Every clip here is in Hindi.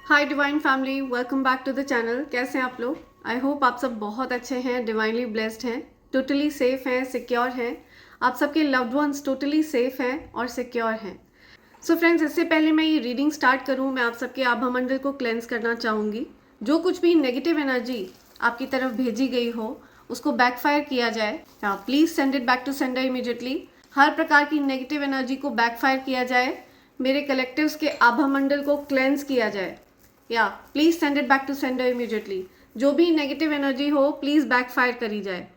Hi divine family, welcome back to the channel. कैसे हैं आप लोग? आई होप आप सब बहुत अच्छे हैं, डिवाइनली ब्लेस्ड हैं, टोटली सेफ हैं, सिक्योर हैं। आप सबके लव्ड वंस टोटली सेफ हैं और सिक्योर हैं। सो फ्रेंड्स, इससे पहले मैं ये रीडिंग स्टार्ट करूं, मैं आप सबके आभा मंडल को क्लेंस करना चाहूँगी। जो कुछ भी नेगेटिव एनर्जी आपकी तरफ भेजी गई हो उसको बैकफायर किया जाए। Please send it back to sender immediately. हर प्रकार की नेगेटिव एनर्जी को बैकफायर किया जाए, मेरे कलेक्टिव्स के आभा मंडल को क्लेंस किया जाए। Please send it back to sender immediately. जो भी नेगेटिव एनर्जी हो प्लीज बैकफायर करी जाए।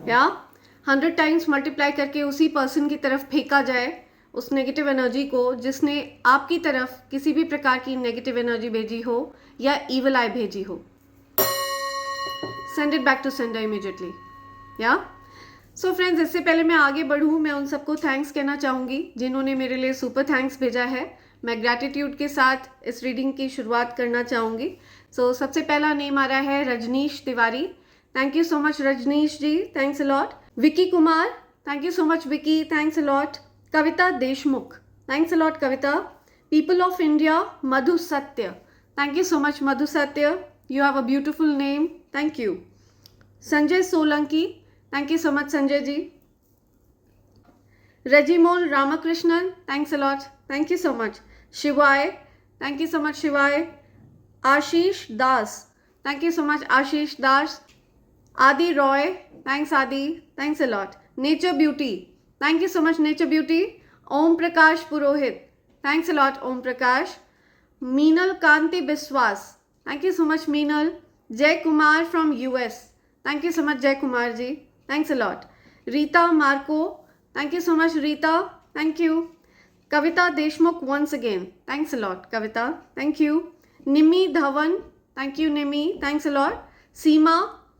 100 टाइम्स मल्टीप्लाई करके उसी पर्सन की तरफ फेंका जाए उस नेगेटिव एनर्जी को जिसने आपकी तरफ किसी भी प्रकार की नेगेटिव एनर्जी भेजी हो या ईवल आई भेजी हो। Send it back to sender immediately. So friends, इससे पहले मैं आगे बढ़ूँ, मैं उन सबको थैंक्स कहना चाहूँगी जिन्होंने मेरे लिए सुपर थैंक्स भेजा है। मैं ग्रैटिट्यूड के साथ इस रीडिंग की शुरुआत करना चाहूँगी। सबसे पहला नेम आ रहा है Rajneesh Tiwari. Thank you so much Rajneesh ji, thanks a lot. Vicky Kumar, thank you so much Vicky, thanks a lot. Kavita Deshmukh, thanks a lot Kavita. People of India, Madhu Satya, thank you so much Madhu Satya, you have a beautiful name, thank you. Sanjay Solanki, thank you so much Sanjay ji. Rajimol Ramakrishnan, thanks a lot, thank you so much. Shivay, thank you so much Shivay. Ashish Das, thank you so much Ashish Das. Adi Roy, thanks Adi, thanks a lot. Nature beauty, thank you so much nature beauty. Om Prakash Purohit, thanks a lot Om Prakash. Meenal Kanti Biswas, thank you so much Meenal. Jay Kumar from US, thank you so much Jay Kumar ji, thanks a lot. Rita Marco, thank you so much Rita, thank you. Kavita Deshmukh once again, thanks a lot Kavita, thank you। Nimi Dhawan, thank you Nimi, thanks a lot। Seema,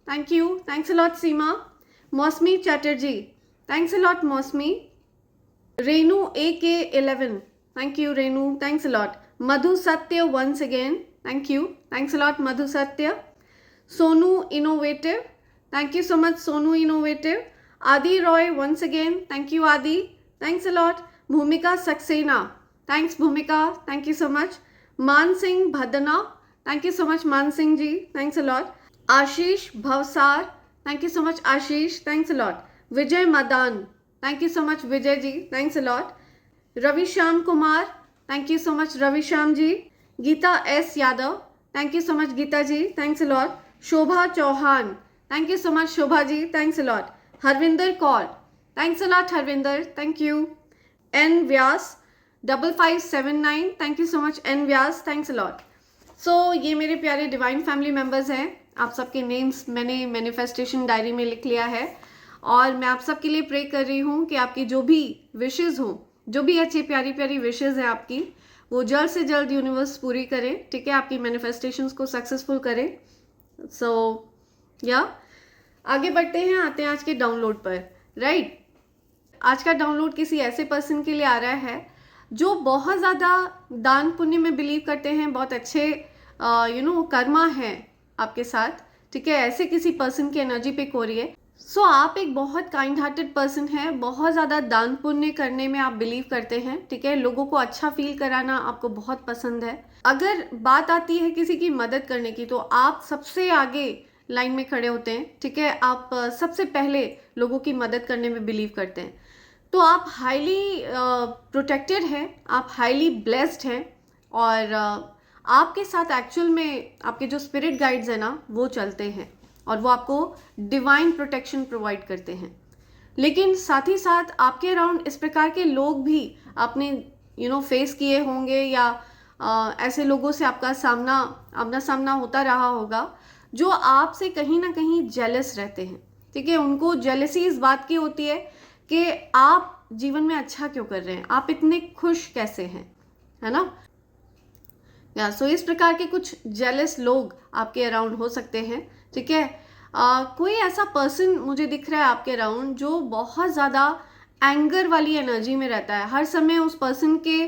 thank you, thanks a lot सीमा। मौसमी चैटर्जी, thanks a lot मौसमी। Renu AK11, thank you Renu, thanks a lot। मधु सत्य once again, thank you, thanks a lot मधु सत्य। Sonu innovative, thank you so much Sonu innovative. आदि Roy once again, thank you आदि, thanks a lot। Bhumika Saxena, thanks Bhumika, thank you so much. Maan Singh Bhadana, thank you so much Maan Singh ji, thanks a lot. Ashish Bhavsar, thank you so much Ashish, thanks a lot. Vijay Madan, thank you so much Vijay ji, thanks a lot. Ravi Shyam Kumar, thank you so much Ravi Shyam ji. Geeta S Yadav, thank you so much Geeta ji, thanks a lot. Shobha Chauhan, thank you so much Shobha ji, thanks a lot. Harvinder Kaur, thanks a lot Harvinder, thank you. N Vyas 5579, thank you so much N Vyas, thanks a lot. ये मेरे प्यारे डिवाइन फैमिली मेम्बर्स हैं। आप सबके नेम्स मैंने मैनिफेस्टेशन डायरी में लिख लिया है और मैं आप सबके लिए प्रे कर रही हूँ कि आपकी जो भी विशेज़ हों, जो भी अच्छी प्यारी प्यारी विशेज़ हैं आपकी, वो जल्द से जल्द यूनिवर्स पूरी करें, ठीक है, आपकी मैनिफेस्टेशंस को सक्सेसफुल करें। आगे बढ़ते हैं, आते हैं आज के डाउनलोड पर। राइट, आज का डाउनलोड किसी ऐसे पर्सन के लिए आ रहा है जो बहुत ज़्यादा दान पुण्य में बिलीव करते हैं, बहुत अच्छे कर्मा है आपके साथ, ठीक है, ऐसे किसी पर्सन की एनर्जी पिक हो रही है। आप एक बहुत काइंड हार्टेड पर्सन है, बहुत ज़्यादा दान पुण्य करने में आप बिलीव करते हैं, ठीक है, लोगों को अच्छा फील कराना आपको बहुत पसंद है। अगर बात आती है किसी की मदद करने की तो आप सबसे आगे लाइन में खड़े होते हैं, ठीक है, आप सबसे पहले लोगों की मदद करने में बिलीव करते हैं। तो आप हाईली प्रोटेक्टेड हैं, आप हाईली ब्लेस्ड हैं और आपके साथ एक्चुअल में आपके जो स्पिरिट गाइड्स हैं ना वो चलते हैं और वो आपको डिवाइन प्रोटेक्शन प्रोवाइड करते हैं। लेकिन साथ ही साथ आपके अराउंड इस प्रकार के लोग भी आपने फेस किए होंगे या ऐसे लोगों से आपका आमना सामना होता रहा होगा जो आपसे कहीं ना कहीं जेलस रहते हैं, ठीक है, उनको जेलसी इस बात की होती है कि आप जीवन में अच्छा क्यों कर रहे हैं, आप इतने खुश कैसे हैं, है ना। इस प्रकार के कुछ जेलस लोग आपके अराउंड हो सकते हैं, ठीक है। कोई ऐसा पर्सन मुझे दिख रहा है आपके अराउंड जो बहुत ज़्यादा एंगर वाली एनर्जी में रहता है, हर समय उस पर्सन के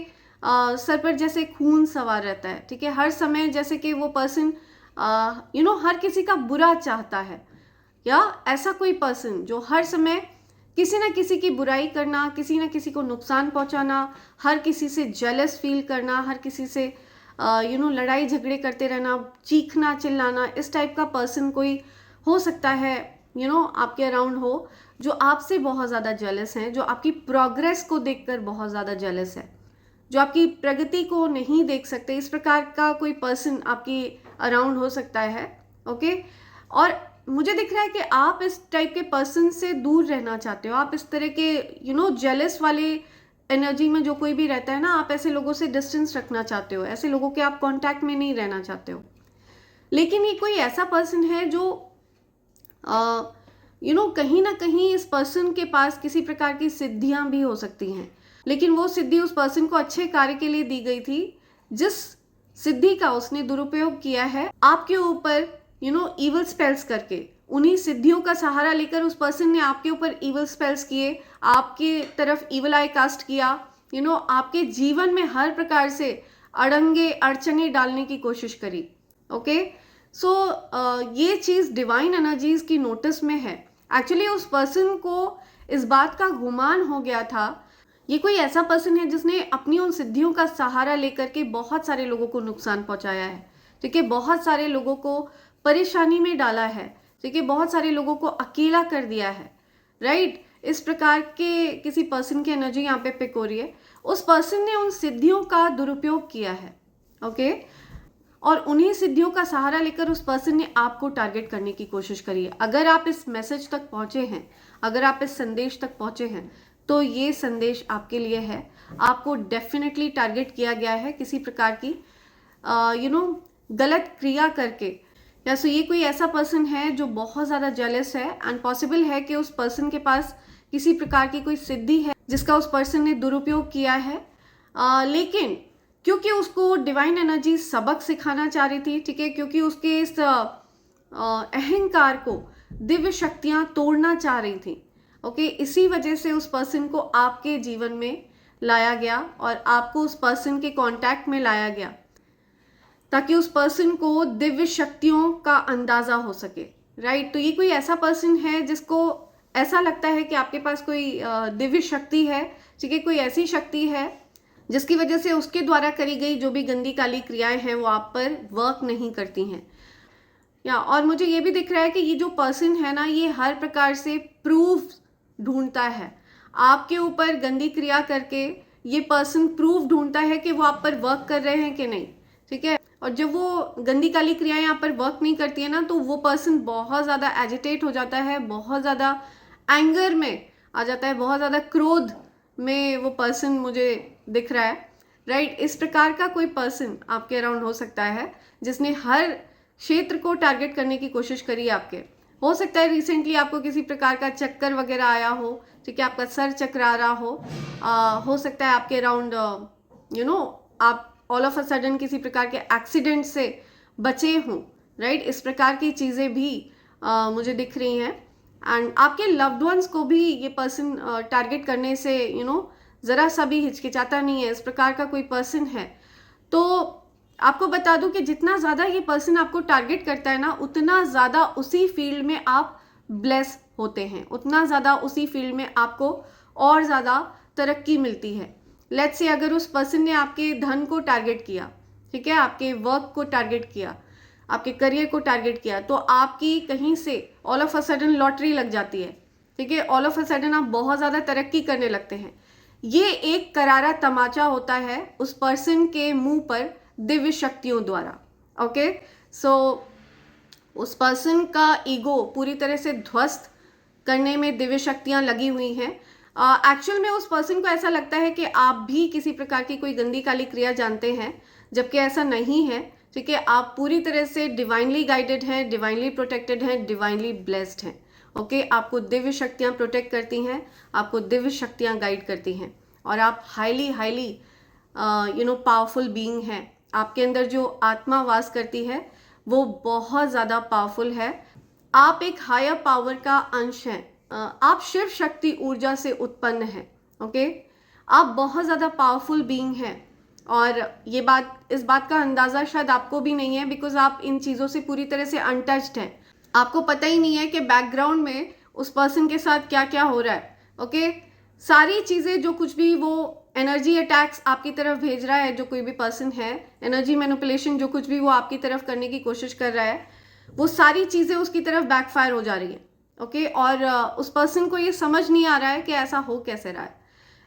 सर पर जैसे खून सवार रहता है, ठीक है, हर समय जैसे कि वो पर्सन हर किसी का बुरा चाहता है, या ऐसा कोई पर्सन जो हर समय किसी ना किसी की बुराई करना, किसी ना किसी को नुकसान पहुंचाना, हर किसी से जेलस फील करना, हर किसी से लड़ाई झगड़े करते रहना, चीखना चिल्लाना, इस टाइप का पर्सन कोई हो सकता है आपके अराउंड हो, जो आपसे बहुत ज़्यादा जेलस हैं, जो आपकी प्रोग्रेस को देखकर बहुत ज़्यादा जेलस है, जो आपकी प्रगति को नहीं देख सकते। इस प्रकार का कोई पर्सन आपकी अराउंड हो सकता है। ओके, और मुझे दिख रहा है कि आप इस टाइप के पर्सन से दूर रहना चाहते हो। आप इस तरह के जेलस वाले एनर्जी में जो कोई भी रहता है ना, आप ऐसे लोगों से डिस्टेंस रखना चाहते हो, ऐसे लोगों के आप कांटेक्ट में नहीं रहना चाहते हो। लेकिन ये कोई ऐसा पर्सन है जो कहीं ना कहीं इस पर्सन के पास किसी प्रकार की सिद्धियां भी हो सकती हैं, लेकिन वो सिद्धि उस पर्सन को अच्छे कार्य के लिए दी गई थी, जिस सिद्धि का उसने दुरुपयोग किया है आपके ऊपर इवल स्पेल्स करके। उन्हीं सिद्धियों का सहारा लेकर उस पर्सन ने आपके ऊपर इवल स्पेल्स किए, आपके तरफ इवल आई कास्ट किया, आपके जीवन में हर प्रकार से अड़ंगे अड़चने डालने की कोशिश करी। ओके, सो ये चीज़ डिवाइन एनर्जीज की नोटिस में है। एक्चुअली उस पर्सन को इस बात का गुमान हो गया था, ये कोई ऐसा पर्सन है जिसने अपनी उन सिद्धियों का सहारा लेकर के बहुत सारे लोगों को नुकसान पहुंचाया है, ठीक है, बहुत सारे लोगों को परेशानी में डाला है, ठीक है, बहुत सारे लोगों को अकेला कर दिया है, राइट। इस प्रकार के किसी पर्सन की एनर्जी यहाँ पे पिक हो रही है। उस पर्सन ने उन सिद्धियों का दुरुपयोग किया है, ओके, और उन्हीं सिद्धियों का सहारा लेकर उस पर्सन ने आपको टारगेट करने की कोशिश करी है। अगर आप इस मैसेज तक पहुंचे हैं, अगर आप इस संदेश तक पहुंचे हैं, तो ये संदेश आपके लिए है। आपको डेफिनेटली टारगेट किया गया है किसी प्रकार की गलत क्रिया करके। या सो ये कोई ऐसा पर्सन है जो बहुत ज़्यादा जेलस है, एंड पॉसिबल है कि उस पर्सन के पास किसी प्रकार की कोई सिद्धि है जिसका उस पर्सन ने दुरुपयोग किया है, लेकिन क्योंकि उसको डिवाइन एनर्जी सबक सिखाना चाह रही थी, ठीक है, क्योंकि उसके इस अहंकार को दिव्य शक्तियां तोड़ना चाह रही थी, ओके, इसी वजह से उस पर्सन को आपके जीवन में लाया गया और आपको उस पर्सन के कांटेक्ट में लाया गया, ताकि उस पर्सन को दिव्य शक्तियों का अंदाजा हो सके, राइट। तो ये कोई ऐसा पर्सन है जिसको ऐसा लगता है कि आपके पास कोई दिव्य शक्ति है, ठीक है, कोई ऐसी शक्ति है जिसकी वजह से उसके द्वारा करी गई जो भी गंदी काली क्रियाएं हैं वो आप पर वर्क नहीं करती हैं। और मुझे ये भी दिख रहा है कि ये जो पर्सन है ना, ये हर प्रकार से प्रूफ ढूंढता है आपके ऊपर गंदी क्रिया करके। ये पर्सन प्रूफ ढूंढता है कि वो आप पर वर्क कर रहे हैं कि नहीं, ठीक है। और जब वो गंदी काली क्रियाएं आप पर वर्क नहीं करती है ना, तो वो पर्सन बहुत ज़्यादा एजिटेट हो जाता है, बहुत ज़्यादा एंगर में आ जाता है, बहुत ज़्यादा क्रोध में वो पर्सन मुझे दिख रहा है, राइट। इस प्रकार का कोई पर्सन आपके अराउंड हो सकता है जिसने हर क्षेत्र को टारगेट करने की कोशिश करी है आपके। हो सकता है रिसेंटली आपको किसी प्रकार का चक्कर वगैरह आया हो, ठीक है, आपका सर चकरा रहा हो सकता है आपके अराउंड आप ऑल ऑफ अ सडन किसी प्रकार के एक्सीडेंट से बचे हों, राइट। इस प्रकार की चीज़ें भी मुझे दिख रही हैं, एंड आपके लव्ड वंस को भी ये पर्सन टारगेट करने से ज़रा सा भी हिचकिचाता नहीं है। इस प्रकार का कोई पर्सन है। तो आपको बता दूं कि जितना ज़्यादा ये पर्सन आपको टारगेट करता है ना, उतना ज़्यादा उसी फील्ड में आप ब्लेस होते हैं, उतना ज़्यादा उसी फील्ड में आपको और ज़्यादा तरक्की मिलती है। लेट्स से अगर उस पर्सन ने आपके धन को टारगेट किया, ठीक है, आपके वर्क को टारगेट किया, आपके करियर को टारगेट किया, तो आपकी कहीं से all of a sudden lottery लग जाती है, ठीक है, ऑल ऑफ अ सडन आप बहुत ज़्यादा तरक्की करने लगते हैं। ये एक करारा तमाचा होता है उस पर्सन के मुंह पर दिव्य शक्तियों द्वारा, ओके। सो उस पर्सन का ईगो पूरी तरह से ध्वस्त करने में दिव्य शक्तियां लगी हुई हैं। एक्चुअल में उस पर्सन को ऐसा लगता है कि आप भी किसी प्रकार की कोई गंदी काली क्रिया जानते हैं, जबकि ऐसा नहीं है, ठीक है। आप पूरी तरह से डिवाइनली गाइडेड हैं, डिवाइनली प्रोटेक्टेड हैं, डिवाइनली ब्लेस्ड हैं, ओके। आपको दिव्य शक्तियां प्रोटेक्ट करती हैं, आपको दिव्य शक्तियां गाइड करती हैं, और आप हाईली पावरफुल बीइंग हैं। आपके अंदर जो आत्मा वास करती है वो बहुत ज़्यादा पावरफुल है। आप एक हायर पावर का अंश हैं। आप शिव शक्ति ऊर्जा से उत्पन्न हैं, ओके। आप बहुत ज़्यादा पावरफुल बीइंग हैं, और इस बात का अंदाज़ा शायद आपको भी नहीं है, बिकॉज आप इन चीज़ों से पूरी तरह से अनटच्ड हैं। आपको पता ही नहीं है कि बैकग्राउंड में उस पर्सन के साथ क्या क्या हो रहा है, ओके। सारी चीज़ें जो कुछ भी वो एनर्जी अटैक्स आपकी तरफ भेज रहा है, जो कोई भी पर्सन है, एनर्जी मैनिपुलेशन जो कुछ भी वो आपकी तरफ करने की कोशिश कर रहा है, वो सारी चीज़ें उसकी तरफ बैकफायर हो जा रही है। ओके, और उस पर्सन को ये समझ नहीं आ रहा है कि ऐसा हो कैसे रहा है।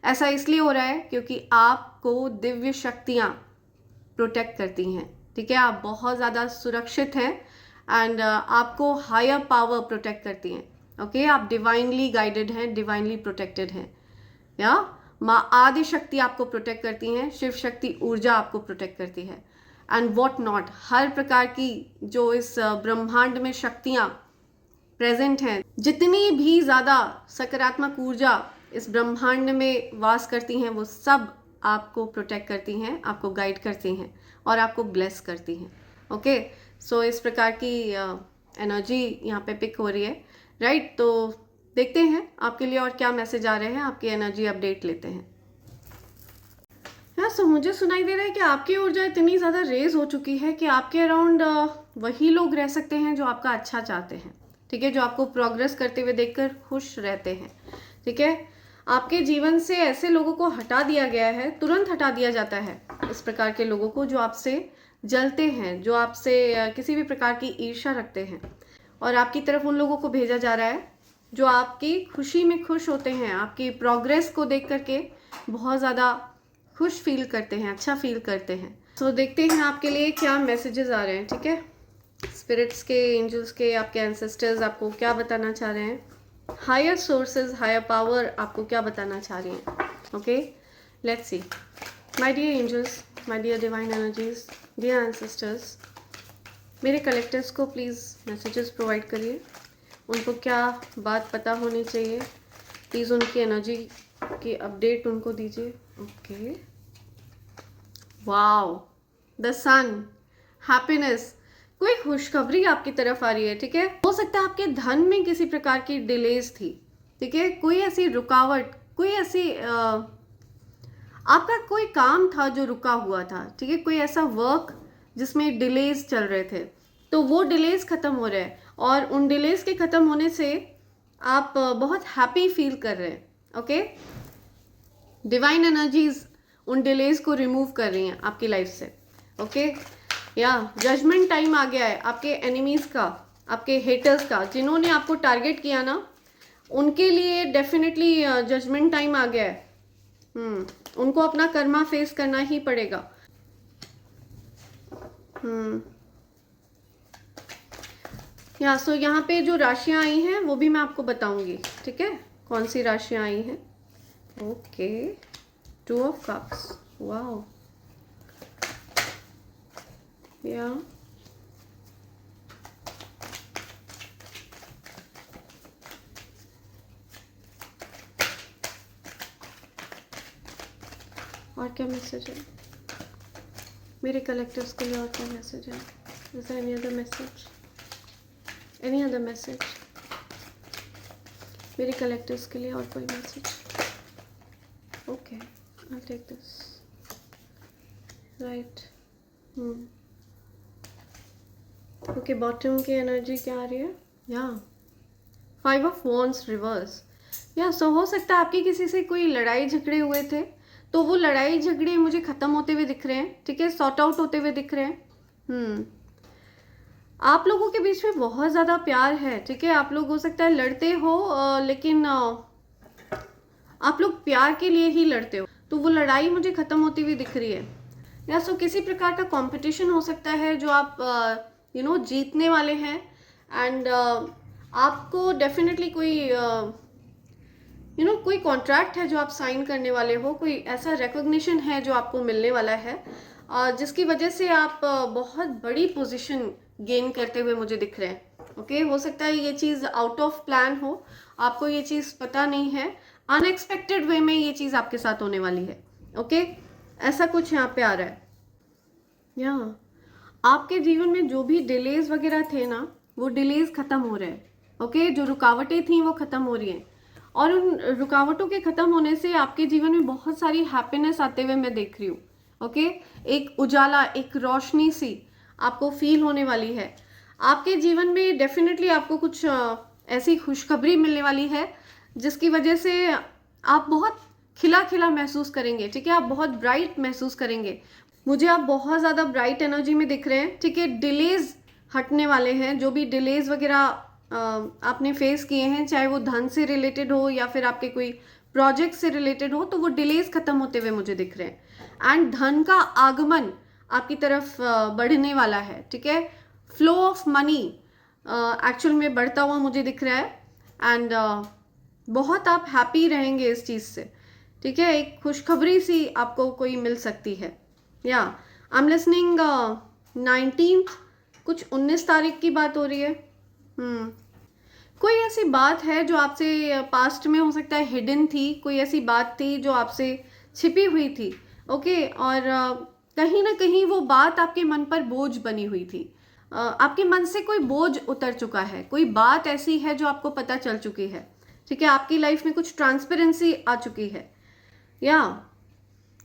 ऐसा इसलिए हो रहा है क्योंकि आपको दिव्य शक्तियाँ प्रोटेक्ट करती हैं, ठीक है। आप बहुत ज़्यादा सुरक्षित हैं एंड आपको हायर पावर प्रोटेक्ट करती हैं। ओके, आप डिवाइनली गाइडेड हैं, डिवाइनली प्रोटेक्टेड हैं। या माँ आदि शक्ति आपको प्रोटेक्ट करती हैं, शिव शक्ति ऊर्जा आपको प्रोटेक्ट करती है एंड व्हाट नॉट। हर प्रकार की जो इस ब्रह्मांड में शक्तियाँ प्रेजेंट हैं, जितनी भी ज़्यादा सकारात्मक ऊर्जा इस ब्रह्मांड में वास करती हैं, वो सब आपको प्रोटेक्ट करती हैं, आपको गाइड करती हैं और आपको ब्लेस करती हैं। ओके, सो इस प्रकार की एनर्जी यहाँ पे पिक हो रही है, राइट। तो देखते हैं आपके लिए और क्या मैसेज आ रहे हैं, आपकी एनर्जी अपडेट लेते हैं। सो मुझे सुनाई दे रहा है कि आपकी ऊर्जा इतनी ज़्यादा रेज हो चुकी है कि आपके अराउंड वही लोग रह सकते हैं जो आपका अच्छा चाहते हैं, ठीक है, जो आपको प्रोग्रेस करते हुए देखकर खुश रहते हैं, ठीक है। आपके जीवन से ऐसे लोगों को हटा दिया गया है, तुरंत हटा दिया जाता है इस प्रकार के लोगों को जो आपसे जलते हैं, जो आपसे किसी भी प्रकार की ईर्ष्या रखते हैं, और आपकी तरफ उन लोगों को भेजा जा रहा है जो आपकी खुशी में खुश होते हैं, आपकी प्रोग्रेस को देख करके बहुत ज़्यादा खुश फील करते हैं, अच्छा फील करते हैं। सो देखते हैं आपके लिए क्या मैसेजेस आ रहे हैं, ठीक है। स्पिरिट्स के, एंजल्स के, आपके एंसेस्टर्स आपको क्या बताना चाह रहे हैं, हायर सोर्सेज, हायर पावर आपको क्या बताना चाह रही हैं। Okay, let's see. My dear angels, my dear divine energies, dear ancestors, मेरे कलेक्टर्स को प्लीज़ मैसेजेस प्रोवाइड करिए। उनको क्या बात पता होनी चाहिए, प्लीज़ उनकी एनर्जी की अपडेट उनको दीजिए। Okay, wow, the sun, happiness, कोई खुशखबरी आपकी तरफ आ रही है, ठीक है। हो सकता है आपके धन में किसी प्रकार की डिलेज थी, ठीक है, कोई ऐसी रुकावट, कोई ऐसी आपका कोई काम था जो रुका हुआ था, ठीक है, कोई ऐसा वर्क जिसमें डिलेज चल रहे थे, तो वो डिलेज खत्म हो रहे हैं और उन डिलेज के खत्म होने से आप बहुत हैप्पी फील कर रहे हैं। ओके, डिवाइन एनर्जीज उन डिलेज को रिमूव कर रही हैं आपकी लाइफ से। ओके, या जजमेंट टाइम आ गया है आपके एनिमीज का, आपके हेटर्स का, जिन्होंने आपको टारगेट किया ना, उनके लिए डेफिनेटली जजमेंट टाइम आ गया है। उनको अपना कर्मा फेस करना ही पड़ेगा। या सो यहाँ पे जो राशियां आई हैं वो भी मैं आपको बताऊंगी, ठीक है, कौन सी राशियां आई हैं। ओके, 2 ऑफ कप्स, वाओ, या और क्या मैसेज है मेरे कलेक्टर्स के लिए, और क्या मैसेज है, is there any other message, any other message मेरे कलेक्टर्स के लिए, और कोई message. Okay, I take this, right. Okay, bottom की एनर्जी क्या आ रही है, या 5 ऑफ वॉन्ड्स रिवर्स। या सो हो सकता है आपकी किसी से कोई लड़ाई झगड़े हुए थे, तो वो लड़ाई झगड़े मुझे ख़त्म होते हुए दिख रहे हैं, ठीक है, सॉर्ट आउट होते हुए दिख रहे हैं। आप लोगों के बीच में बहुत ज़्यादा प्यार है, ठीक है। आप लोग हो सकता है लड़ते हो, लेकिन आप लोग प्यार के लिए ही लड़ते हो, तो वो लड़ाई मुझे ख़त्म होती हुई दिख रही है। या सो किसी प्रकार का कंपटीशन हो सकता है जो आप जीतने वाले हैं, एंड आपको डेफिनेटली कोई कोई कॉन्ट्रैक्ट है जो आप साइन करने वाले हो, कोई ऐसा रिकॉग्निशन है जो आपको मिलने वाला है, जिसकी वजह से आप बहुत बड़ी पोजीशन गेन करते हुए मुझे दिख रहे हैं। ओके, हो सकता है ये चीज़ आउट ऑफ प्लान हो, आपको ये चीज़ पता नहीं है, अनएक्सपेक्टेड वे में ये चीज़ आपके साथ होने वाली है। ओके, ऐसा कुछ यहाँ पे आ रहा है। या आपके जीवन में जो भी डिलेज वगैरह थे ना, वो डिलेज खत्म हो रहे हैं। ओके, जो रुकावटें थी वो खत्म हो रही हैं, और उन रुकावटों के खत्म होने से आपके जीवन में बहुत सारी हैप्पीनेस आते हुए मैं देख रही हूँ। ओके, एक उजाला, एक रोशनी सी आपको फील होने वाली है। आपके जीवन में डेफिनेटली आपको कुछ ऐसी खुशखबरी मिलने वाली है जिसकी वजह से आप बहुत खिला खिला महसूस करेंगे, ठीक है, आप बहुत ब्राइट महसूस करेंगे। मुझे आप बहुत ज़्यादा ब्राइट एनर्जी में दिख रहे हैं, ठीक है। डिलेज हटने वाले हैं, जो भी डिलेज वगैरह आपने फेस किए हैं, चाहे वो धन से रिलेटेड हो या फिर आपके कोई प्रोजेक्ट से रिलेटेड हो, तो वो डिलेज खत्म होते हुए मुझे दिख रहे हैं। एंड धन का आगमन आपकी तरफ बढ़ने वाला है, ठीक है। फ्लो ऑफ मनी एक्चुअल में बढ़ता हुआ मुझे दिख रहा है। एंड बहुत आप हैप्पी रहेंगे इस चीज़ से, ठीक है। एक खुशखबरी सी आपको कोई मिल सकती है। या आई एम लिसनिंग 19th, कुछ 19 तारीख की बात हो रही है। कोई ऐसी बात है जो आपसे पास्ट में हो सकता है हिडन थी, कोई ऐसी बात थी जो आपसे छिपी हुई थी, ओके। और कहीं ना कहीं वो बात आपके मन पर बोझ बनी हुई थी। आपके मन से कोई बोझ उतर चुका है, कोई बात ऐसी है जो आपको पता चल चुकी है, ठीक है। आपकी लाइफ में कुछ ट्रांसपेरेंसी आ चुकी है। या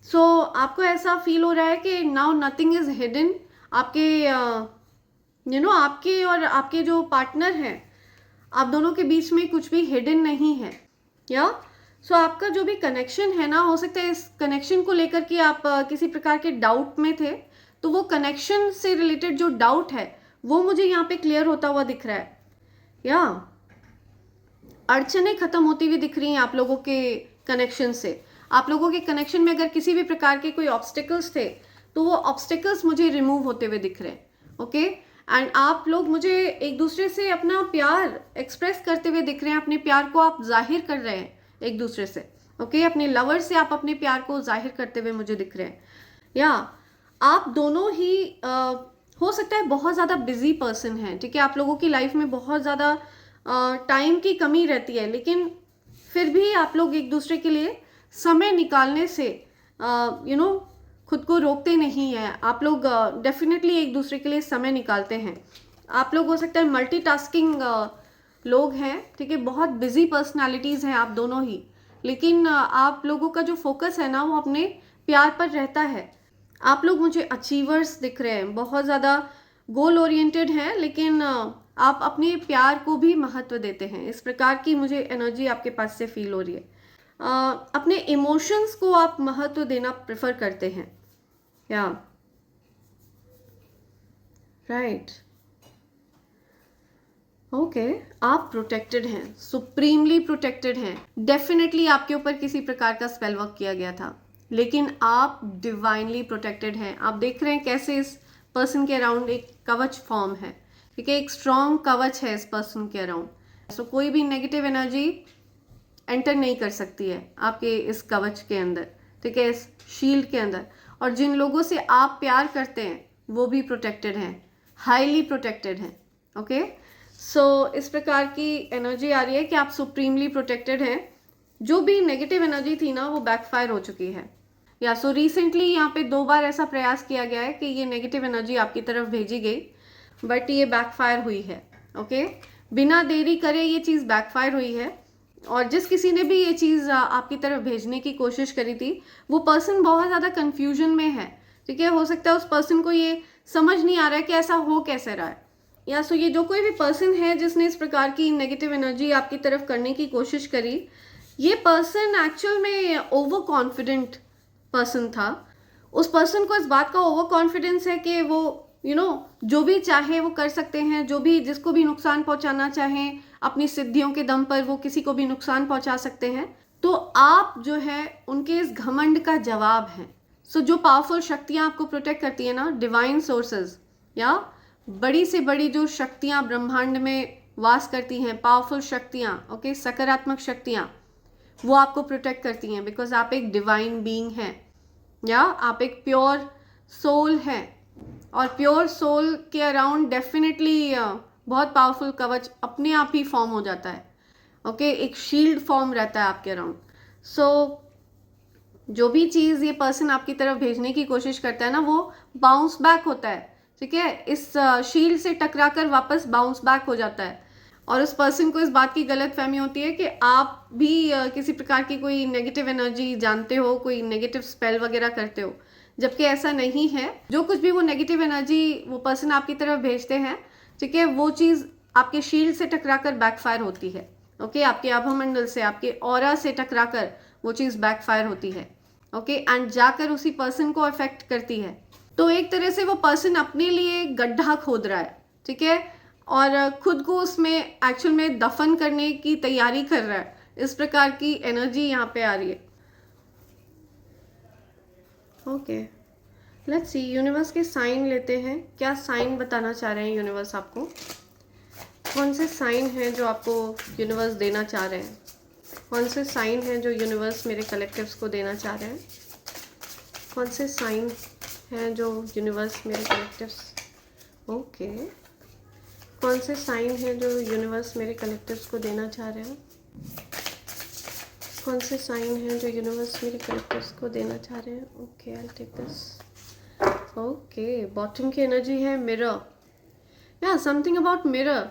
सो आपको ऐसा फील हो रहा है कि नाउ नथिंग इज हिडन। आपके आपके और आपके जो पार्टनर हैं, आप दोनों के बीच में कुछ भी हिडन नहीं है। या सो आपका जो भी कनेक्शन है ना, हो सकता है इस कनेक्शन को लेकर के आप किसी प्रकार के डाउट में थे, तो वो कनेक्शन से रिलेटेड जो डाउट है वो मुझे यहाँ पे क्लियर होता हुआ दिख रहा है। या अड़चने खत्म होती हुई दिख रही हैं आप लोगों के कनेक्शन से। आप लोगों के कनेक्शन में अगर किसी भी प्रकार के कोई ऑब्स्टिकल्स थे, तो वो ऑब्स्टिकल्स मुझे रिमूव होते हुए दिख रहे हैं, ओके। एंड आप लोग मुझे एक दूसरे से अपना प्यार एक्सप्रेस करते हुए दिख रहे हैं, अपने प्यार को आप जाहिर कर रहे हैं एक दूसरे से, ओके। अपने लवर से आप अपने प्यार को जाहिर करते हुए मुझे दिख रहे हैं। या आप दोनों ही हो सकता है बहुत ज़्यादा बिजी पर्सन हैं, ठीक है। आप लोगों की लाइफ में बहुत ज़्यादा टाइम की कमी रहती है, लेकिन फिर भी आप लोग एक दूसरे के लिए समय निकालने से खुद को रोकते नहीं हैं। आप लोग डेफिनेटली एक दूसरे के लिए समय निकालते हैं। आप लोग हो सकता है मल्टीटास्किंग लोग हैं, ठीक है। बहुत बिजी पर्सनालिटीज़ हैं आप दोनों ही, लेकिन आप लोगों का जो फोकस है ना, वो अपने प्यार पर रहता है। आप लोग मुझे अचीवर्स दिख रहे हैं, बहुत ज़्यादा गोल ओरिएंटेड हैं, लेकिन आप अपने प्यार को भी महत्व देते हैं। इस प्रकार की मुझे एनर्जी आपके पास से फील हो रही है। अपने इमोशंस को आप महत्व देना प्रेफर करते हैं। या राइट, ओके। आप प्रोटेक्टेड हैं, सुप्रीमली प्रोटेक्टेड हैं। डेफिनेटली आपके ऊपर किसी प्रकार का स्पेल वर्क किया गया था, लेकिन आप डिवाइनली प्रोटेक्टेड हैं। आप देख रहे हैं कैसे इस पर्सन के अराउंड एक कवच फॉर्म है, ठीक है। एक स्ट्रॉन्ग कवच है इस पर्सन के अराउंड। सो कोई भी नेगेटिव एनर्जी एंटर नहीं कर सकती है आपके इस कवच के अंदर, ठीक है, इस शील्ड के अंदर। और जिन लोगों से आप प्यार करते हैं वो भी प्रोटेक्टेड हैं, हाईली प्रोटेक्टेड हैं, ओके। सो इस प्रकार की एनर्जी आ रही है कि आप सुप्रीमली प्रोटेक्टेड हैं। जो भी नेगेटिव एनर्जी थी ना, वो बैकफायर हो चुकी है। या सो रिसेंटली यहाँ पे 2 बार ऐसा प्रयास किया गया है कि ये नेगेटिव एनर्जी आपकी तरफ भेजी गई, बट ये बैकफायर हुई है, ओके। बिना देरी करे ये चीज़ बैकफायर हुई है। और जिस किसी ने भी ये चीज़ आपकी तरफ भेजने की कोशिश करी थी, वो पर्सन बहुत ज़्यादा कन्फ्यूजन में है, ठीक है। हो सकता है उस पर्सन को ये समझ नहीं आ रहा है कि ऐसा हो कैसे रहा है। या सो ये जो कोई भी पर्सन है जिसने इस प्रकार की नेगेटिव एनर्जी आपकी तरफ करने की कोशिश करी, ये पर्सन एक्चुअल में ओवर कॉन्फिडेंट पर्सन था। उस पर्सन को इस बात का ओवर कॉन्फिडेंस है कि वो जो भी चाहे वो कर सकते हैं, जो भी जिसको भी नुकसान पहुंचाना चाहें अपनी सिद्धियों के दम पर वो किसी को भी नुकसान पहुंचा सकते हैं। तो आप जो है उनके इस घमंड का जवाब हैं। सो जो पावरफुल शक्तियां आपको प्रोटेक्ट करती है ना, डिवाइन सोर्सेज या बड़ी से बड़ी जो शक्तियां ब्रह्मांड में वास करती हैं, पावरफुल शक्तियां, ओके, सकारात्मक शक्तियां, वो आपको प्रोटेक्ट करती हैं, बिकॉज आप एक डिवाइन बीइंग हैं, या आप एक प्योर सोल हैं। और प्योर सोल के अराउंड डेफिनेटली बहुत पावरफुल कवच अपने आप ही फॉर्म हो जाता है, ओके। एक शील्ड फॉर्म रहता है आपके अराउंड। सो जो भी चीज़ ये पर्सन आपकी तरफ भेजने की कोशिश करता है ना, वो बाउंस बैक होता है, ठीक है। इस शील्ड से टकरा कर वापस बाउंस बैक हो जाता है। और उस पर्सन को इस बात की गलत फहमी होती है कि आप भी किसी प्रकार की कोई नेगेटिव एनर्जी जानते हो, कोई नेगेटिव स्पेल वगैरह करते हो, जबकि ऐसा नहीं है। जो कुछ भी वो नेगेटिव एनर्जी वो पर्सन आपकी तरफ भेजते हैं, ठीक है, वो चीज़ आपके शील्ड से टकराकर बैकफायर होती है, ओके। आपके आभामंडल से, आपके ऑरा से टकराकर वो चीज़ बैकफायर होती है, ओके, एंड जाकर उसी पर्सन को अफेक्ट करती है। तो एक तरह से वो पर्सन अपने लिए गड्ढा खोद रहा है, ठीक है, और खुद को उसमें एक्चुअल में दफन करने की तैयारी कर रहा है। इस प्रकार की एनर्जी यहाँ पे आ रही है। ओके, लेट्स सी, यूनिवर्स के साइन लेते हैं। क्या साइन बताना चाह रहे हैं यूनिवर्स आपको? कौन से साइन हैं जो आपको यूनिवर्स देना चाह रहे हैं? कौन से साइन हैं जो यूनिवर्स मेरे कलेक्टिव्स को देना चाह रहे हैं? कौन से साइन हैं जो यूनिवर्स मेरे कलेक्टिव्स, ओके, कौन से साइन हैं जो यूनिवर्स मेरे कलेक्टिव्स को देना चाह रहे हैं? कौन से साइन हैं जो यूनिवर्स मेरे कलेक्टिव्स को देना चाह रहे हैं? Okay, I take this. Okay, bottom की एनर्जी है मिरर, या something about mirror,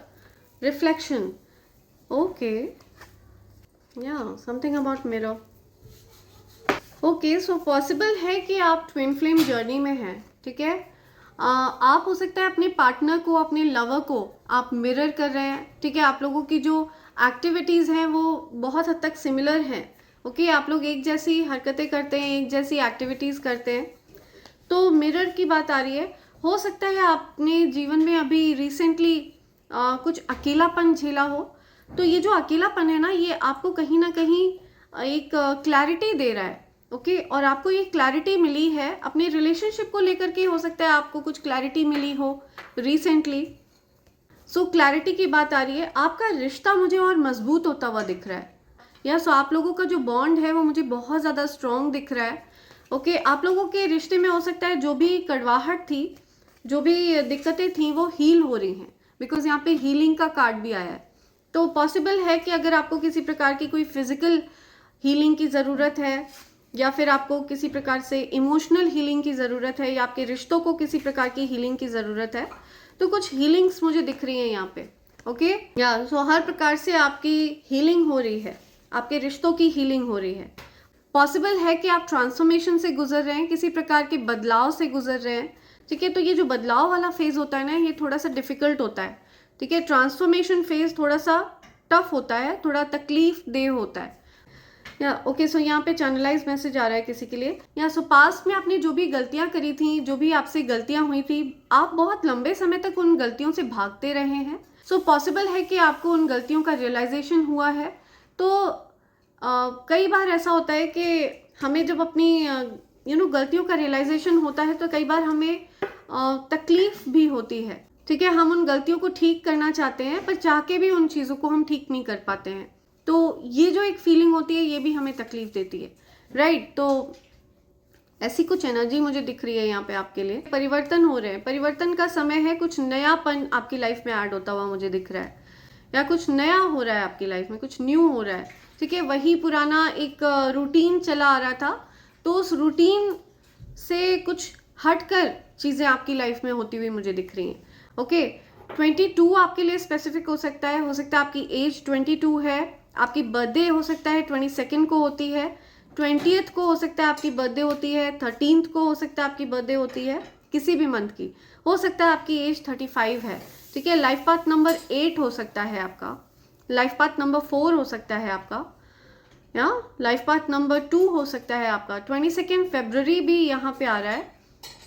reflection, okay, या something about mirror. Okay, so possible है कि आप ट्विन फ्लेम जर्नी में हैं, ठीक है। आप हो सकता है अपने पार्टनर को, अपने लवर को आप मिरर कर रहे हैं, ठीक है। आप लोगों की जो एक्टिविटीज़ हैं वो बहुत हद तक सिमिलर हैं, ओके, आप लोग एक जैसी हरकतें करते हैं, एक जैसी एक्टिविटीज़ करते हैं, तो मिरर की बात आ रही है। हो सकता है आपने जीवन में अभी रिसेंटली कुछ अकेलापन झेला हो, तो ये जो अकेलापन है ना, ये आपको कहीं ना कहीं एक क्लैरिटी दे रहा है, ओके, और आपको ये क्लैरिटी मिली है अपने रिलेशनशिप को लेकर के। हो सकता है आपको कुछ क्लैरिटी मिली हो रिसेंटली, सो क्लैरिटी की बात आ रही है। आपका रिश्ता मुझे और मजबूत होता हुआ दिख रहा है, या सो आप लोगों का जो बॉन्ड है वो मुझे बहुत ज़्यादा स्ट्रॉन्ग दिख रहा है, ओके। आप लोगों के रिश्ते में हो सकता है जो भी कड़वाहट थी, जो भी दिक्कतें थी, वो हील हो रही हैं, बिकॉज यहाँ पे हीलिंग का कार्ड भी आया है। तो पॉसिबल है कि अगर आपको किसी प्रकार की कोई फिजिकल हीलिंग की ज़रूरत है, या फिर आपको किसी प्रकार से इमोशनल हीलिंग की ज़रूरत है, या आपके रिश्तों को किसी प्रकार की हीलिंग की ज़रूरत है, तो कुछ हीलिंग्स मुझे दिख रही हैं यहाँ पे, ओके, या सो हर प्रकार से आपकी हीलिंग हो रही है, आपके रिश्तों की हीलिंग हो रही है। पॉसिबल है कि आप ट्रांसफॉर्मेशन से गुजर रहे हैं, किसी प्रकार के बदलाव से गुजर रहे हैं, ठीक है। तो ये जो बदलाव वाला फेज होता है ना, ये थोड़ा सा डिफिकल्ट होता है, ठीक है। ट्रांसफॉर्मेशन फेज थोड़ा सा टफ होता है, थोड़ा तकलीफ देह होता है, या ओके। सो यहाँ पे चैनलाइज मैसेज आ रहा है किसी के लिए, या सो पास्ट में आपने जो भी गलतियां करी थी, जो भी आपसे गलतियां हुई थी, आप बहुत लंबे समय तक उन गलतियों से भागते रहे हैं। सो पॉसिबल है कि आपको उन गलतियों का रियलाइजेशन हुआ है। तो कई बार ऐसा होता है कि हमें जब अपनी गलतियों का रियलाइजेशन होता है, तो कई बार हमें तकलीफ भी होती है, ठीक है। हम उन गलतियों को ठीक करना चाहते हैं, पर चाह के भी उन चीज़ों को हम ठीक नहीं कर पाते हैं। तो ये जो एक फीलिंग होती है, ये भी हमें तकलीफ देती है, राइट। तो ऐसी कुछ एनर्जी मुझे दिख रही है यहाँ पे आपके लिए। परिवर्तन हो रहे हैं, परिवर्तन का समय है, कुछ नयापन आपकी लाइफ में ऐड होता हुआ मुझे दिख रहा है, या कुछ नया हो रहा है आपकी लाइफ में, कुछ न्यू हो रहा है, ठीक है। वही पुराना एक रूटीन चला आ रहा था, तो उस रूटीन से कुछ हटकर चीज़ें आपकी लाइफ में होती हुई मुझे दिख रही हैं, ओके। 22 आपके लिए स्पेसिफिक हो सकता है आपकी एज 22 है, आपकी बर्थडे हो सकता है 22 को होती है, 20th को हो सकता है आपकी बर्थडे होती है, 13th को हो सकता है आपकी बर्थडे होती है, किसी भी मंथ की हो सकता है। आपकी एज 35 है, ठीक है। लाइफ पाथ नंबर 8 हो सकता है आपका, लाइफ पाथ नंबर 4 हो सकता है आपका, या लाइफ पाथ नंबर 2 हो सकता है आपका। 22 फरवरी भी यहाँ पे आ रहा है,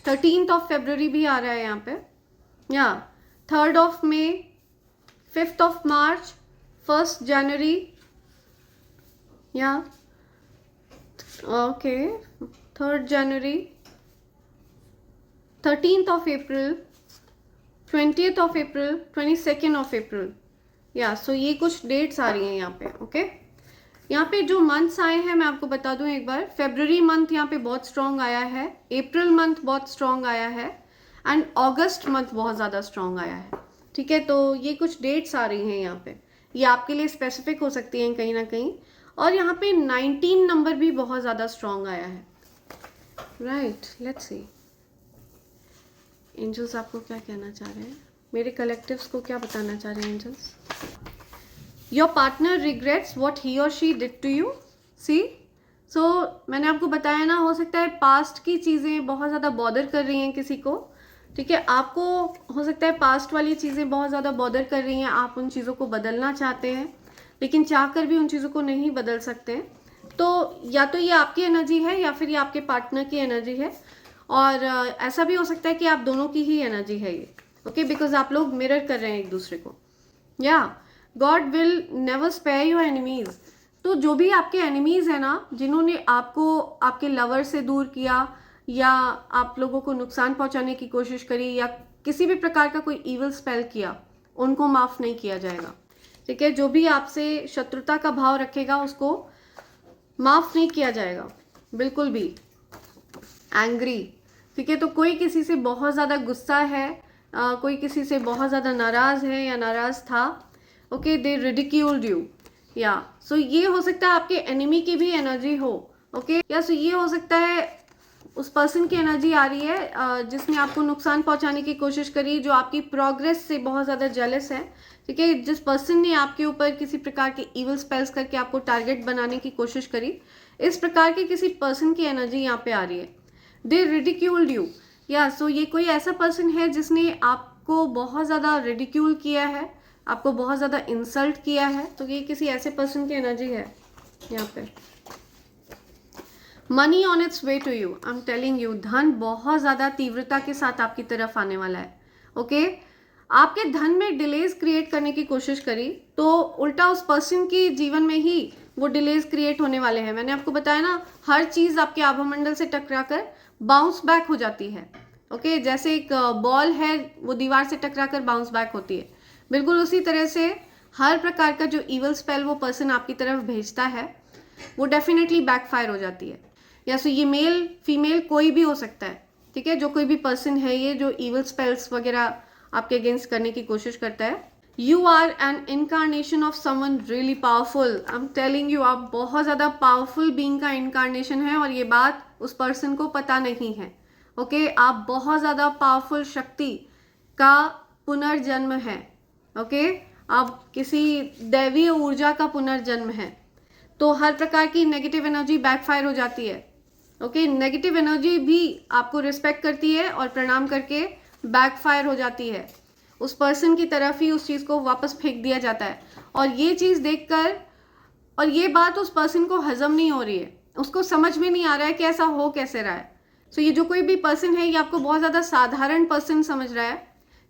13 फरवरी भी आ रहा है यहाँ पे, या 3 मई, 5 मार्च, 1 जनवरी, या ओके 3 जनवरी, 13 अप्रैल, 20 अप्रैल, 22 अप्रैल, या सो ये कुछ डेट्स आ रही हैं यहाँ पे, ओके। यहाँ पे जो मंथ्स आए हैं मैं आपको बता दूं एक बार। फेब्रुवरी मंथ यहाँ पे बहुत स्ट्रॉन्ग आया है, अप्रैल मंथ बहुत स्ट्रॉन्ग आया है, एंड अगस्त मंथ बहुत ज़्यादा स्ट्रॉन्ग आया है, ठीक है। तो ये कुछ डेट्स आ रही हैं यहाँ पे, ये आपके लिए स्पेसिफिक हो सकती हैं कहीं ना कहीं। और यहाँ पे 19 नंबर भी बहुत ज़्यादा स्ट्रॉन्ग आया है, राइट। लेट्स सी एंजल्स आपको क्या कहना चाह रहे हैं, मेरे कलेक्टिव्स को क्या बताना चाह रहे हैं angels. Your partner regrets what he और she did to you, see. So मैंने आपको बताया ना, हो सकता है पास्ट की चीज़ें बहुत ज़्यादा बॉदर कर रही हैं किसी को, ठीक है। आपको हो सकता है पास्ट वाली चीज़ें बहुत ज़्यादा बॉदर कर रही हैं, आप उन चीज़ों को बदलना चाहते हैं, लेकिन चाहकर भी उन चीज़ों को नहीं बदल सकते हैं। तो या तो ये आपकी एनर्जी है या फिर ये आपके पार्टनर की एनर्जी है, और ऐसा भी हो सकता है कि आप दोनों की ही एनर्जी है ये, ओके, बिकॉज आप लोग मिरर कर रहे हैं एक दूसरे को। या God will never spare your enemies. तो जो भी आपके एनिमीज है ना, जिन्होंने आपको आपके लवर से दूर किया या आप लोगों को नुकसान पहुंचाने की कोशिश करी या किसी भी प्रकार का कोई इविल स्पेल किया, उनको माफ नहीं किया जाएगा, ठीक है। जो भी आपसे शत्रुता का भाव रखेगा उसको माफ नहीं किया जाएगा बिल्कुल भी। एंग्री, ठीक है, तो कोई किसी से बहुत ज़्यादा गुस्सा है, कोई किसी से बहुत ज़्यादा नाराज़ है या नाराज़ था, ओके, दे रिडिक्यूल्ड यू, या सो ये हो सकता है आपके एनिमी की भी एनर्जी हो, ओके, या सो ये हो सकता है उस पर्सन की एनर्जी आ रही है जिसने आपको नुकसान पहुंचाने की कोशिश करी, जो आपकी प्रोग्रेस से बहुत ज़्यादा जेलस है, ठीक है, जिस पर्सन ने आपके ऊपर किसी प्रकार के इविल स्पेल्स करके आपको टारगेट बनाने की कोशिश करी, इस प्रकार के किसी पर्सन की एनर्जी यहाँ पे आ रही है। दे रिडिक्यूल्ड यू, या सो ये कोई ऐसा पर्सन है जिसने आपको बहुत ज़्यादा रिडिक्यूल किया है, आपको बहुत ज़्यादा इंसल्ट किया है, तो ये किसी ऐसे पर्सन की एनर्जी है यहाँ पे। Money on its way to you, I am telling you, धन बहुत ज़्यादा तीव्रता के साथ आपकी तरफ आने वाला है, ओके। आपके धन में डिलेज क्रिएट करने की कोशिश करी तो उल्टा उस पर्सन की जीवन में ही वो डिलेज क्रिएट होने वाले हैं। मैंने आपको बताया ना, हर चीज़ आपके आभामंडल से टकरा कर बाउंस बैक हो जाती है, ओके, जैसे एक बॉल है वो दीवार से टकरा कर बाउंस बैक होती है, बिल्कुल उसी तरह से हर प्रकार का जो इवल स्पेल वो पर्सन आपकी तरफ भेजता है वो डेफिनेटली बैकफायर हो जाती है। या सो ये मेल फीमेल कोई भी हो सकता है, ठीक है, जो कोई भी पर्सन है ये जो इवल स्पेल्स वगैरह आपके अगेंस्ट करने की कोशिश करता है। You are an incarnation of someone really powerful, I am telling you, आप बहुत ज़्यादा पावरफुल बीइंग का इनकारनेशन है और ये बात उस पर्सन को पता नहीं है, ओके। आप बहुत ज़्यादा पावरफुल शक्ति का पुनर्जन्म है, ओके, आप किसी दैवीय ऊर्जा का पुनर्जन्म है, तो हर प्रकार की नेगेटिव एनर्जी बैकफायर हो जाती है, ओके। नेगेटिव एनर्जी भी आपको रिस्पेक्ट करती है और प्रणाम करके बैकफायर हो जाती है, उस पर्सन की तरफ ही उस चीज़ को वापस फेंक दिया जाता है। और ये चीज़ देखकर, और ये बात उस पर्सन को हजम नहीं हो रही है, उसको समझ में नहीं आ रहा है कि ऐसा हो कैसे रहा है। सो ये जो कोई भी पर्सन है ये आपको बहुत ज़्यादा साधारण पर्सन समझ रहा है,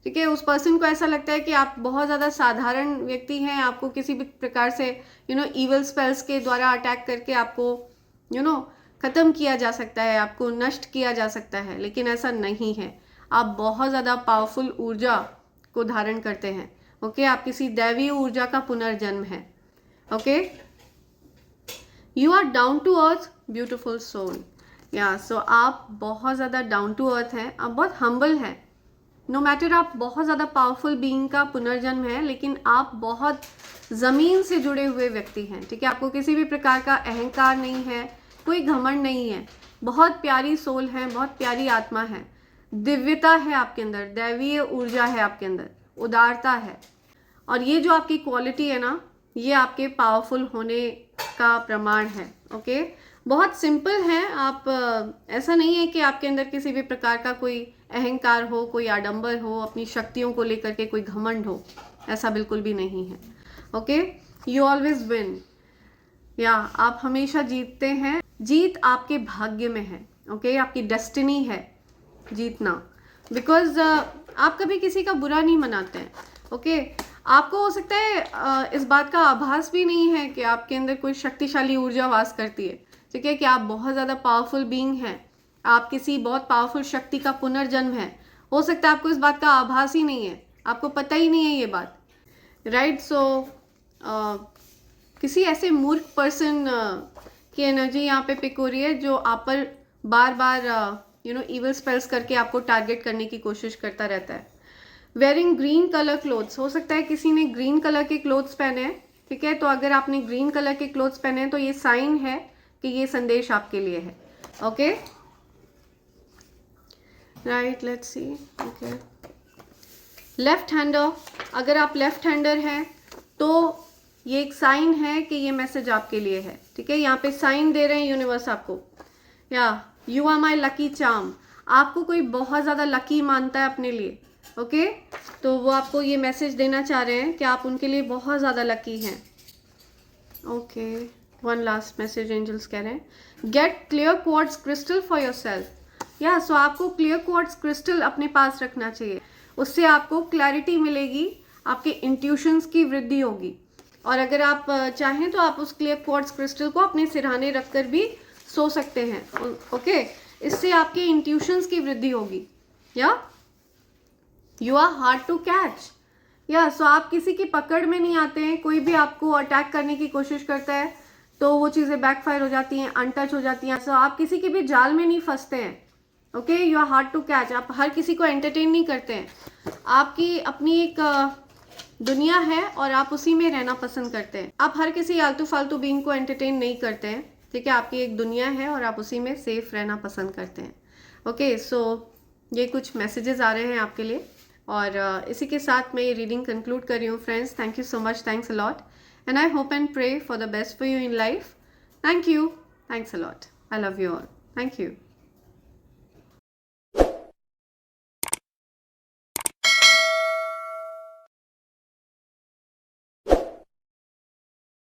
ठीक है। उस पर्सन को ऐसा लगता है कि आप बहुत ज़्यादा साधारण व्यक्ति हैं, आपको किसी भी प्रकार से इवल स्पेल्स के द्वारा अटैक करके आपको ख़त्म किया जा सकता है, आपको नष्ट किया जा सकता है, लेकिन ऐसा नहीं है। आप बहुत ज़्यादा पावरफुल ऊर्जा को धारण करते हैं, ओके। आप किसी दैवीय ऊर्जा का पुनर्जन्म है, okay. You are down to earth beautiful soul, या सो आप बहुत ज़्यादा डाउन टू अर्थ हैं, आप बहुत हम्बल हैं। नो मैटर आप बहुत ज़्यादा पावरफुल बीइंग का पुनर्जन्म है, लेकिन आप बहुत ज़मीन से जुड़े हुए व्यक्ति हैं, ठीक है। आपको किसी भी प्रकार का अहंकार नहीं है, कोई घमंड नहीं है, बहुत प्यारी सोल है, बहुत प्यारी आत्मा है, दिव्यता है आपके अंदर, दैवीय ऊर्जा है आपके अंदर, उदारता है। और ये जो आपकी क्वालिटी है ना, ये आपके पावरफुल होने का प्रमाण है, ओके। बहुत सिंपल है आप, ऐसा नहीं है कि आपके अंदर किसी भी प्रकार का कोई अहंकार हो, कोई आडंबर हो, अपनी शक्तियों को लेकर के कोई घमंड हो, ऐसा बिल्कुल भी नहीं है, ओके। यू ऑलवेज विन, या आप हमेशा जीतते हैं, जीत आपके भाग्य में है, ओके, आपकी डेस्टिनी है जीतना, बिकॉज आप कभी किसी का बुरा नहीं मनाते हैं, ओके। आपको हो सकता है इस बात का आभास भी नहीं है कि आपके अंदर कोई शक्तिशाली ऊर्जा वास करती है, ठीक है, कि आप बहुत ज़्यादा पावरफुल बीइंग हैं, आप किसी बहुत पावरफुल शक्ति का पुनर्जन्म है। हो सकता है आपको इस बात का आभास ही नहीं है, आपको पता ही नहीं है ये बात, राइट। सो किसी ऐसे मूर्ख पर्सन की एनर्जी यहाँ पे पिक हो रही है जो आप पर बार बार इवल स्पेल्स करके आपको टारगेट करने की कोशिश करता रहता है। वेयरिंग ग्रीन कलर क्लोथ्स, हो सकता है किसी ने ग्रीन कलर के क्लोथ्स पहने हैं, ठीक है। तो अगर आपने ग्रीन कलर के क्लोथ्स पहने हैं तो ये साइन है कि ये संदेश आपके लिए है, okay, right. Let's see, okay. Left hander, अगर आप लेफ्ट हैंडर हैं तो ये एक साइन है कि ये मैसेज आपके लिए है, ठीक है। यहाँ पे साइन दे रहे हैं यूनिवर्स आपको, या you are my lucky charm, आपको कोई बहुत ज़्यादा लकी मानता है अपने लिए, ओके। तो वो आपको ये मैसेज देना चाह रहे हैं कि आप उनके लिए बहुत ज़्यादा लकी हैं, okay. One last message angels कह रहे हैं, get clear quartz crystal for yourself. या सो आपको क्लियर क्वार्ट्ज क्रिस्टल अपने पास रखना चाहिए, उससे आपको क्लैरिटी मिलेगी, आपके इंट्यूशंस की वृद्धि होगी। और अगर आप चाहें तो आप उस क्लियर क्वार्ट्ज क्रिस्टल को अपने सिरहाने रखकर भी सो सकते हैं। ओके, इससे आपके इंट्यूशंस की वृद्धि होगी। या you are hard to catch. या सो आप किसी की पकड़ में नहीं आते हैं, कोई भी आपको अटैक करने की कोशिश करता है तो वो चीज़ें बैकफायर हो जाती हैं, अनटच हो जाती हैं। सो आप किसी के भी जाल में नहीं फंसते हैं। Okay, you are hard to catch. आप हर किसी को एंटरटेन नहीं करते हैं। आपकी अपनी एक दुनिया है और आप उसी में रहना पसंद करते हैं। आप हर किसी आलतू फालतू बीइंग को एंटरटेन नहीं करते हैं। ठीक है, आपकी एक दुनिया है और आप उसी में सेफ रहना पसंद करते हैं। ओके, सो ये कुछ मैसेजेस आ रहे हैं आपके लिए और इसी के साथ मैं ये रीडिंग कंक्लूड कर रही हूँ friends. Thank you so much, thanks a lot, and I hope and pray for the best for you in life. Thank you, thanks a lot, I love you all, thank you.